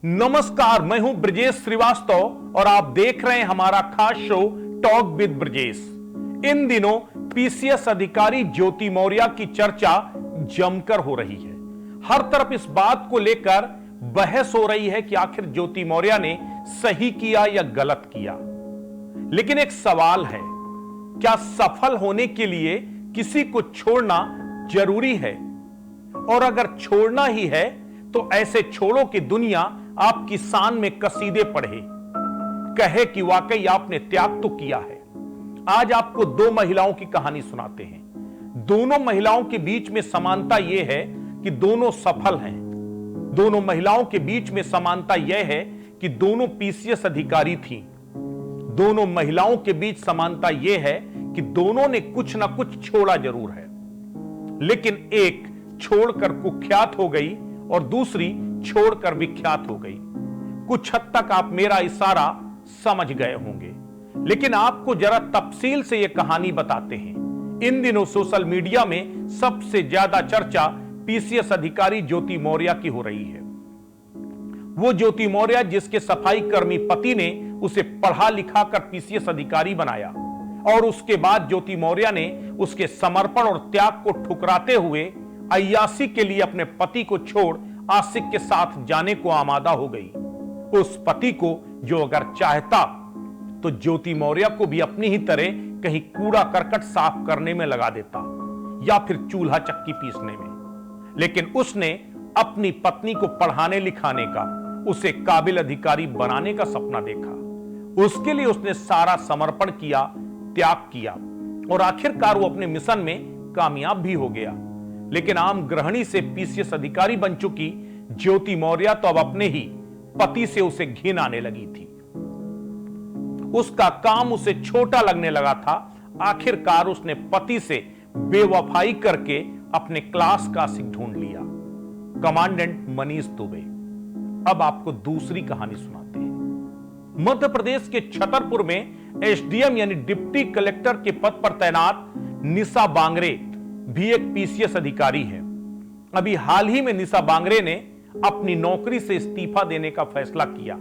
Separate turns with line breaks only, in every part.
नमस्कार, मैं हूं ब्रजेश श्रीवास्तव और आप देख रहे हैं हमारा खास शो टॉक विद ब्रजेश। इन दिनों पीसीएस अधिकारी ज्योति मौर्य की चर्चा जमकर हो रही है। हर तरफ इस बात को लेकर बहस हो रही है कि आखिर ज्योति मौर्य ने सही किया या गलत किया। लेकिन एक सवाल है, क्या सफल होने के लिए किसी को छोड़ना जरूरी है? और अगर छोड़ना ही है तो ऐसे छोड़ो कि दुनिया आपकी शान में कसीदे पढ़े, कहे कि वाकई आपने त्याग तो किया है। आज आपको दो महिलाओं की कहानी सुनाते हैं। दोनों महिलाओं के बीच में समानता यह है कि दोनों सफल हैं। दोनों महिलाओं के बीच में समानता यह है कि दोनों पीसीएस अधिकारी थीं। दोनों महिलाओं के बीच समानता यह है कि दोनों ने कुछ ना कुछ छोड़ा जरूर है, लेकिन एक छोड़कर कुख्यात हो गई और दूसरी छोड़कर विख्यात हो गई। कुछ हद तक आप मेरा इशारा समझ गए होंगे, लेकिन आपको जरा तफसील से यह कहानी बताते हैं। इन दिनों सोशल मीडिया में सबसे ज्यादा चर्चा पीसीएस अधिकारी ज्योति मौर्य की हो रही है। वो ज्योति मौर्य जिसके सफाई कर्मी पति ने उसे पढ़ा लिखा कर पीसीएस अधिकारी बनाया और उसके बाद ज्योति मौर्य ने उसके समर्पण और त्याग को ठुकराते हुए अय्याशी के लिए अपने पति को छोड़ आशिक के साथ जाने को आमादा हो गई। उस पति को जो अगर चाहता तो ज्योति मौर्य को भी अपनी ही तरह कहीं कूड़ा करकट साफ करने में लगा देता या फिर चूल्हा चक्की पीसने में, लेकिन उसने अपनी पत्नी को पढ़ाने लिखाने का, उसे काबिल अधिकारी बनाने का सपना देखा। उसके लिए उसने सारा समर्पण किया, त्याग किया और आखिरकार वो अपने मिशन में कामयाब भी हो गया। लेकिन आम गृहिणी से पीसीएस अधिकारी बन चुकी ज्योति मौर्य तो अब अपने ही पति से उसे घिन आने लगी थी। उसका काम उसे छोटा लगने लगा था। आखिरकार उसने पति से बेवफाई करके अपने क्लास का आशिक ढूंढ लिया, कमांडेंट मनीष दुबे। अब आपको दूसरी कहानी सुनाते हैं। मध्य प्रदेश के छतरपुर में एसडीएम यानी डिप्टी कलेक्टर के पद पर तैनात निशा बांगरे भी एक पीसीएस अधिकारी है। अभी हाल ही में निशा बांगरे ने अपनी नौकरी से इस्तीफा देने का फैसला किया।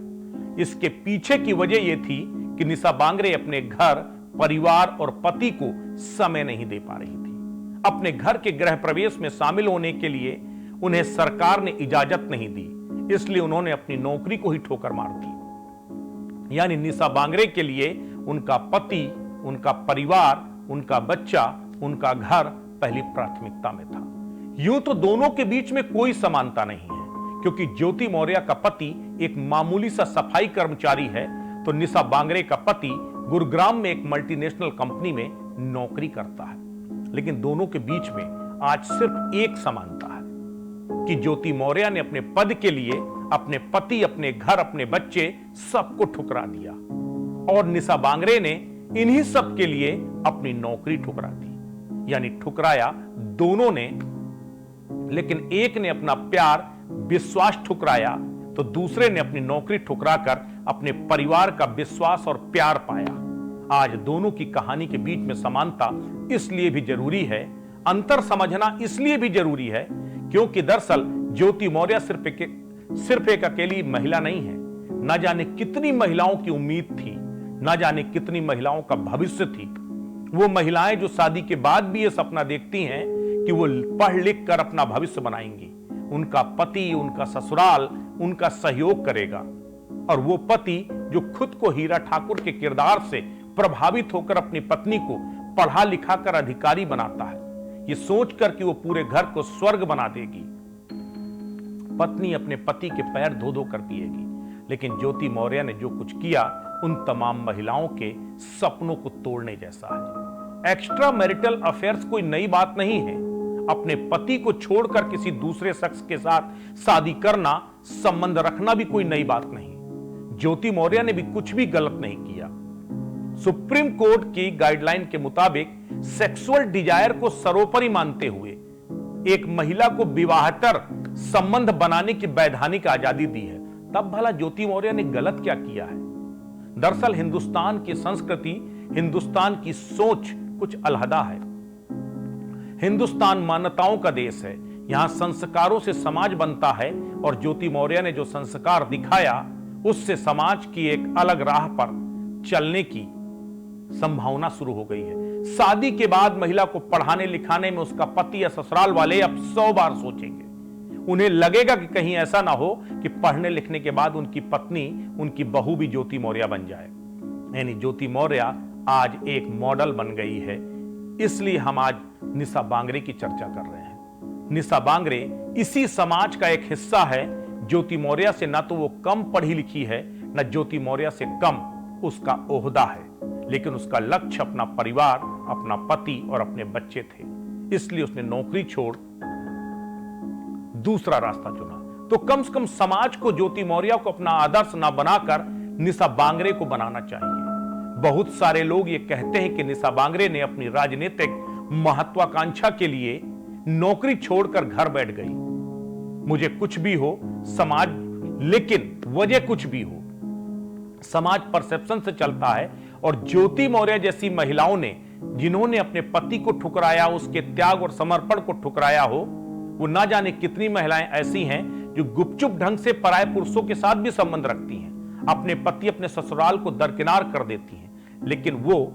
इसके पीछे की वजह यह थी कि निशा बांगरे अपने घर, परिवार और पति को समय नहीं दे पा रही थी। अपने घर के गृह प्रवेश में शामिल होने के लिए उन्हें सरकार ने इजाजत नहीं दी, इसलिए उन्होंने अपनी नौकरी को ही ठोकर मार दी। यानी निशा बांगरे के लिए उनका पति, उनका परिवार, उनका बच्चा, उनका घर पहली प्राथमिकता में था। यूं तो दोनों के बीच में कोई समानता नहीं है, क्योंकि ज्योति मौर्य का पति एक मामूली सा सफाई कर्मचारी है तो निशा बांगरे का पति गुरुग्राम में एक मल्टीनेशनल कंपनी में नौकरी करता है। लेकिन दोनों के बीच में आज सिर्फ एक समानता है कि ज्योति मौर्य ने अपने पद के लिए अपने पति, अपने घर, अपने बच्चे सबको ठुकरा दिया और निशा बांगरे ने इन्हीं सब के लिए अपनी नौकरी ठुकरा दी। यानी ठुकराया दोनों ने, लेकिन एक ने अपना प्यार, विश्वास ठुकराया तो दूसरे ने अपनी नौकरी ठुकराकर अपने परिवार का विश्वास और प्यार पाया। आज दोनों की कहानी के बीच में समानता इसलिए भी जरूरी है, अंतर समझना इसलिए भी जरूरी है, क्योंकि दरअसल ज्योति मौर्य सिर्फ एक अकेली महिला नहीं है। न जाने कितनी महिलाओं की उम्मीद थी, न जाने कितनी महिलाओं का भविष्य थी। वो महिलाएं जो शादी के बाद भी ये सपना देखती हैं कि वो पढ़ लिख कर अपना भविष्य बनाएंगी, उनका पति, उनका ससुराल उनका सहयोग करेगा। और वो पति जो खुद को हीरा ठाकुर के किरदार से प्रभावित होकर अपनी पत्नी को पढ़ा लिखा कर अधिकारी बनाता है, ये सोचकर कि वो पूरे घर को स्वर्ग बना देगी। पत्नी अपने पति के पैर धो धो कर पिएगी। लेकिन ज्योति मौर्य ने जो कुछ किया उन तमाम महिलाओं के सपनों को तोड़ने जैसा है। एक्स्ट्रा मैरिटल अफेयर्स कोई नई बात नहीं है। अपने पति को छोड़कर किसी दूसरे शख्स के साथ शादी करना, संबंध रखना भी कोई नई बात नहीं। ज्योति मौर्य ने भी कुछ भी गलत नहीं किया। सुप्रीम कोर्ट की गाइडलाइन के मुताबिक सेक्सुअल डिजायर को सर्वोपरि मानते हुए एक महिला को विवाहेतर संबंध बनाने की वैधानिक आजादी दी है। तब भला ज्योति मौर्य ने गलत क्या किया है? दरअसल हिंदुस्तान की संस्कृति, हिंदुस्तान की सोच कुछ अलहदा है। हिंदुस्तान मान्यताओं का देश है। यहां संस्कारों से समाज बनता है और ज्योति मौर्य ने जो संस्कार दिखाया उससे समाज की एक अलग राह पर चलने की संभावना शुरू हो गई है। शादी के बाद महिला को पढ़ाने लिखाने में उसका पति या ससुराल वाले अब 100 बार सोचेंगे। उन्हें लगेगा कि कहीं ऐसा ना हो कि पढ़ने लिखने के बाद उनकी पत्नी, उनकी बहू भी ज्योति मौर्य बन जाए। यानी ज्योति मौर्य आज एक मॉडल बन गई है। इसलिए हम आज निशा बांगरे की चर्चा कर रहे हैं। निशा बांगरे इसी समाज का एक हिस्सा है। ज्योति मौर्य से ना तो वो कम पढ़ी लिखी है, ना ज्योति मौर्य से कम उसका ओहदा है, लेकिन उसका लक्ष्य अपना परिवार, अपना पति और अपने बच्चे थे। इसलिए उसने नौकरी छोड़ दूसरा रास्ता चुना। तो कम से कम समाज को ज्योति मौर्य को अपना आदर्श ना बनाकर निशा बांगरे को बनाना चाहिए। बहुत सारे लोग ये कहते हैं कि निशा बांगरे ने अपनी राजनीतिक महत्वाकांक्षा के लिए नौकरी छोड़कर घर बैठ गई। मुझे कुछ भी हो समाज, लेकिन वजह कुछ भी हो, समाज परसेप्शन से चलता है। और ज्योति मौर्य जैसी महिलाओं ने, जिन्होंने अपने पति को ठुकराया, उसके त्याग और समर्पण को ठुकराया हो, वो ना जाने कितनी महिलाएं ऐसी हैं जो गुपचुप ढंग से पराये पुरुषों के साथ भी संबंध रखती हैं, अपने पति, अपने ससुराल को दरकिनार कर देती हैं, लेकिन वो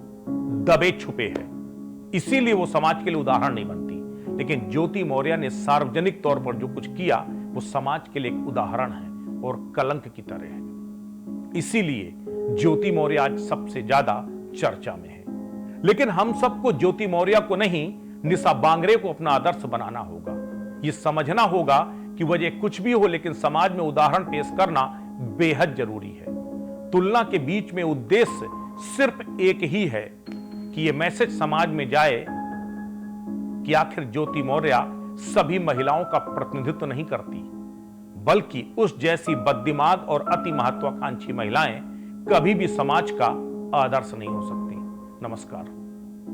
दबे छुपे हैं, इसीलिए वो समाज के लिए उदाहरण नहीं बनती। लेकिन ज्योति मौर्य ने सार्वजनिक तौर पर जो कुछ किया वो समाज के लिए एक उदाहरण है और कलंक की तरह है। इसीलिए ज्योति मौर्य आज सबसे ज्यादा चर्चा में है। लेकिन हम सबको ज्योति मौर्य को नहीं, निशा बांगरे को अपना आदर्श बनाना होगा। यह समझना होगा कि वजह कुछ भी हो, लेकिन समाज में उदाहरण पेश करना बेहद जरूरी है। तुलना के बीच में उद्देश्य सिर्फ एक ही है कि यह मैसेज समाज में जाए कि आखिर ज्योति मौर्य सभी महिलाओं का प्रतिनिधित्व नहीं करती, बल्कि उस जैसी बददिमाग और अति महत्वाकांक्षी महिलाएं कभी भी समाज का आदर्श नहीं हो सकती। नमस्कार।